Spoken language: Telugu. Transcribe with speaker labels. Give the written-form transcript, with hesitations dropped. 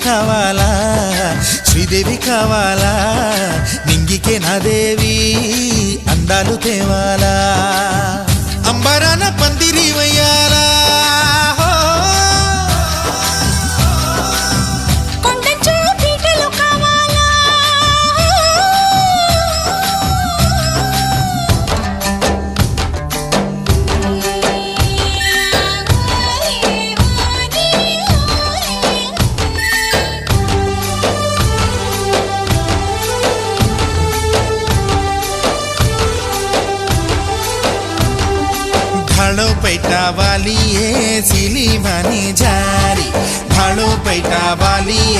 Speaker 1: కావాలా శ్రీదేవి కావాలా నింగికే నా దేవి అందాలు తేవాలా అంబరాన పందిరి వయ్యాలా भाड़ो पैटा वाली है सिली मानी जारी भाड़ो पैटा वाली